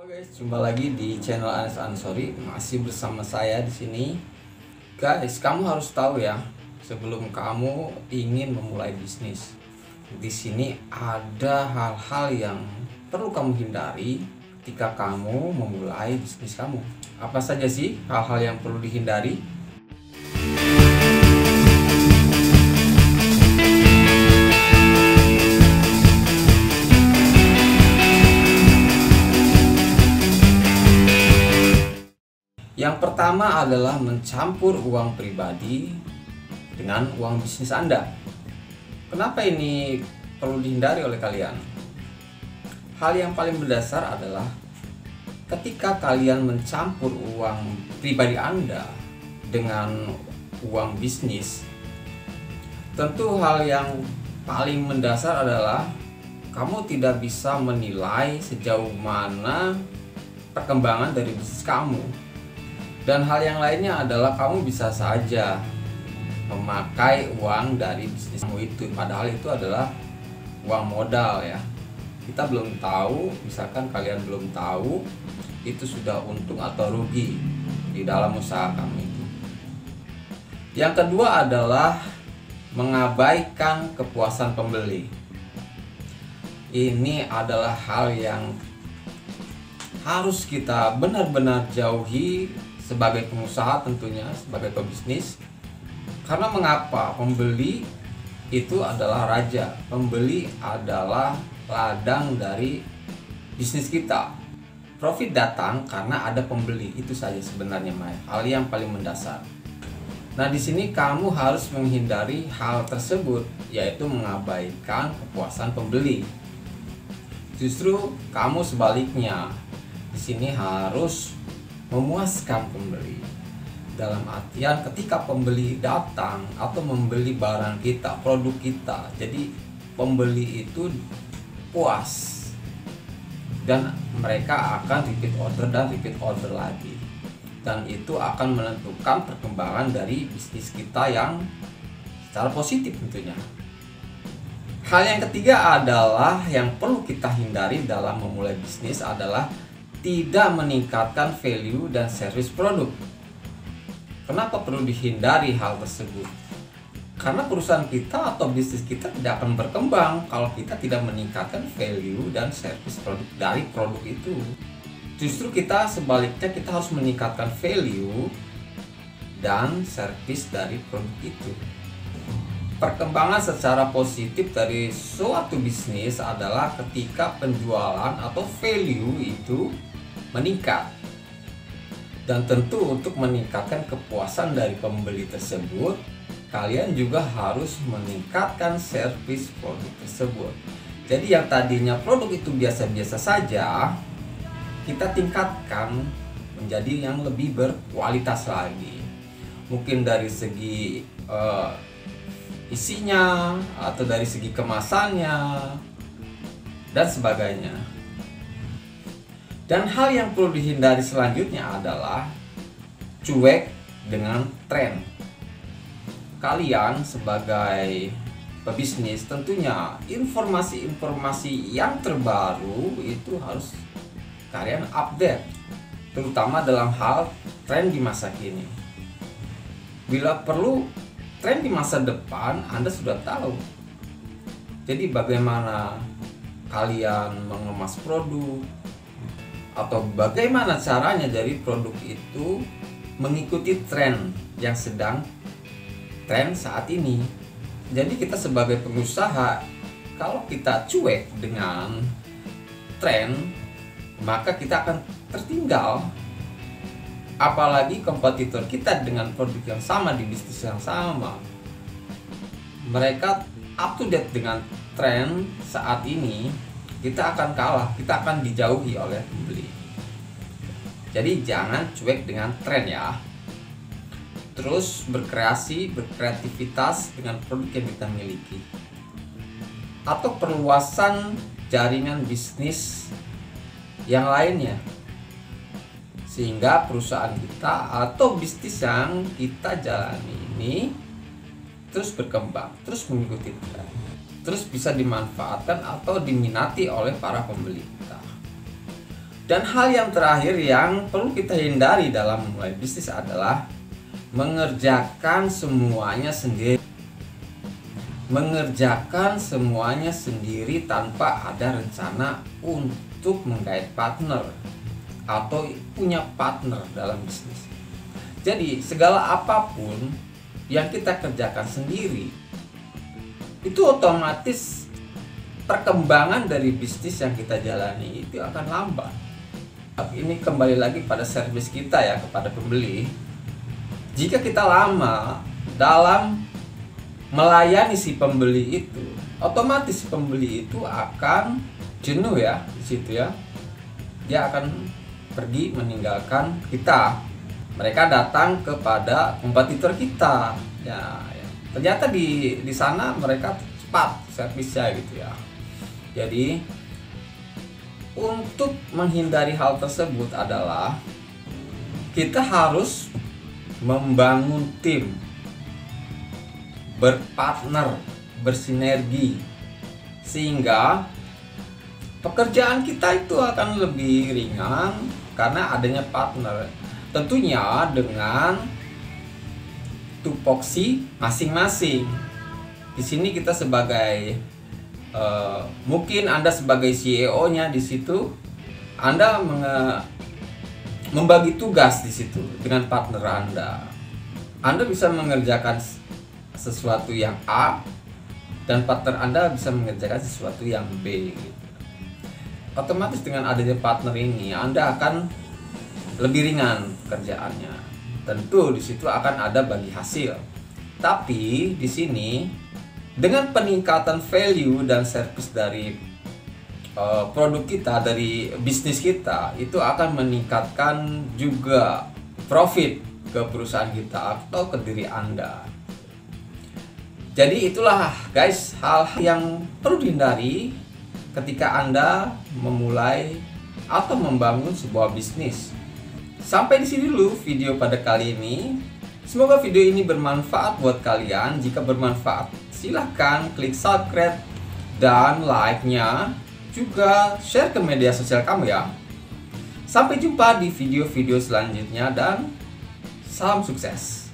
Halo guys, jumpa lagi di channel Anas Ansori. Masih bersama saya di sini. Guys, kamu harus tahu ya, sebelum kamu ingin memulai bisnis, di sini ada hal-hal yang perlu kamu hindari ketika kamu memulai bisnis kamu. Apa saja sih hal-hal yang perlu dihindari? Yang pertama adalah mencampur uang pribadi dengan uang bisnis Anda. Kenapa ini perlu dihindari oleh kalian? Hal yang paling mendasar adalah ketika kalian mencampur uang pribadi Anda dengan uang bisnis, tentu hal yang paling mendasar adalah kamu tidak bisa menilai sejauh mana perkembangan dari bisnis kamu. Dan hal yang lainnya adalah kamu bisa saja memakai uang dari bisnis kamu itu, padahal itu adalah uang modal ya. Kita belum tahu, misalkan kalian belum tahu itu sudah untung atau rugi di dalam usaha kamu itu. Yang kedua adalah mengabaikan kepuasan pembeli. Ini adalah hal yang harus kita benar-benar jauhi sebagai pengusaha, tentunya sebagai pebisnis. Karena mengapa? Pembeli itu adalah raja, pembeli adalah ladang dari bisnis kita. Profit datang karena ada pembeli, itu saja sebenarnya hal yang paling mendasar. Nah, di sini kamu harus menghindari hal tersebut, yaitu mengabaikan kepuasan pembeli. Justru kamu sebaliknya, di sini harus memuaskan pembeli. Dalam artian ketika pembeli datang atau membeli barang kita, produk kita, jadi pembeli itu puas dan mereka akan repeat order dan repeat order lagi, dan itu akan menentukan perkembangan dari bisnis kita yang secara positif tentunya. Hal yang ketiga adalah yang perlu kita hindari dalam memulai bisnis adalah tidak meningkatkan value dan service produk. Kenapa perlu dihindari hal tersebut? Karena perusahaan kita atau bisnis kita tidak akan berkembang kalau kita tidak meningkatkan value dan service produk dari produk itu. Justru kita sebaliknya, kita harus meningkatkan value dan service dari produk itu. Perkembangan secara positif dari suatu bisnis adalah ketika penjualan atau value itu meningkat. Dan tentu untuk meningkatkan kepuasan dari pembeli tersebut, kalian juga harus meningkatkan servis produk tersebut. Jadi yang tadinya produk itu biasa-biasa saja, kita tingkatkan menjadi yang lebih berkualitas lagi. Mungkin dari segi isinya, atau dari segi kemasannya, dan sebagainya. Dan hal yang perlu dihindari selanjutnya adalah cuek dengan tren. Kalian sebagai pebisnis tentunya informasi-informasi yang terbaru itu harus kalian update, terutama dalam hal tren di masa kini. Bila perlu tren di masa depan, Anda sudah tahu. Jadi bagaimana kalian mengemas produk, atau bagaimana caranya dari produk itu mengikuti tren yang sedang tren saat ini. Jadi kita sebagai pengusaha, kalau kita cuek dengan tren, maka kita akan tertinggal. Apalagi kompetitor kita dengan produk yang sama di bisnis yang sama, mereka up to date dengan tren saat ini, kita akan kalah, kita akan dijauhi oleh pembeli. Jadi jangan cuek dengan tren ya. Terus berkreativitas dengan produk yang kita miliki, atau perluasan jaringan bisnis yang lainnya, sehingga perusahaan kita atau bisnis yang kita jalani ini terus berkembang, terus mengikuti tren, terus bisa dimanfaatkan atau diminati oleh para pembeli kita. Dan hal yang terakhir yang perlu kita hindari dalam memulai bisnis adalah mengerjakan semuanya sendiri. Mengerjakan semuanya sendiri tanpa ada rencana untuk menggait partner atau punya partner dalam bisnis. Jadi segala apapun yang kita kerjakan sendiri itu otomatis perkembangan dari bisnis yang kita jalani itu akan lambat. Ini kembali lagi pada servis kita ya, kepada pembeli. Jika kita lama dalam melayani si pembeli itu, otomatis pembeli itu akan jenuh ya di situ ya. Dia akan pergi meninggalkan kita. Mereka datang kepada kompetitor kita. Ya. Ternyata di sana mereka cepat servisnya gitu ya. Jadi untuk menghindari hal tersebut adalah kita harus membangun tim, berpartner, bersinergi, sehingga pekerjaan kita itu akan lebih ringan karena adanya partner. Tentunya dengan tupoksi masing-masing. Di sini kita sebagai mungkin Anda sebagai CEO-nya di situ, Anda membagi tugas di situ dengan partner Anda. Anda bisa mengerjakan sesuatu yang A dan partner Anda bisa mengerjakan sesuatu yang B. Otomatis dengan adanya partner ini Anda akan lebih ringan kerjaannya. Tentu di situ akan ada bagi hasil. Tapi di sini dengan peningkatan value dan service dari produk kita, dari bisnis kita, itu akan meningkatkan juga profit ke perusahaan kita atau ke diri Anda. Jadi itulah guys hal yang perlu dihindari ketika Anda memulai atau membangun sebuah bisnis. Sampai di sini dulu video pada kali ini. Semoga video ini bermanfaat buat kalian. Jika bermanfaat, silahkan klik subscribe dan like-nya, juga share ke media sosial kamu ya. Sampai jumpa di video-video selanjutnya dan salam sukses.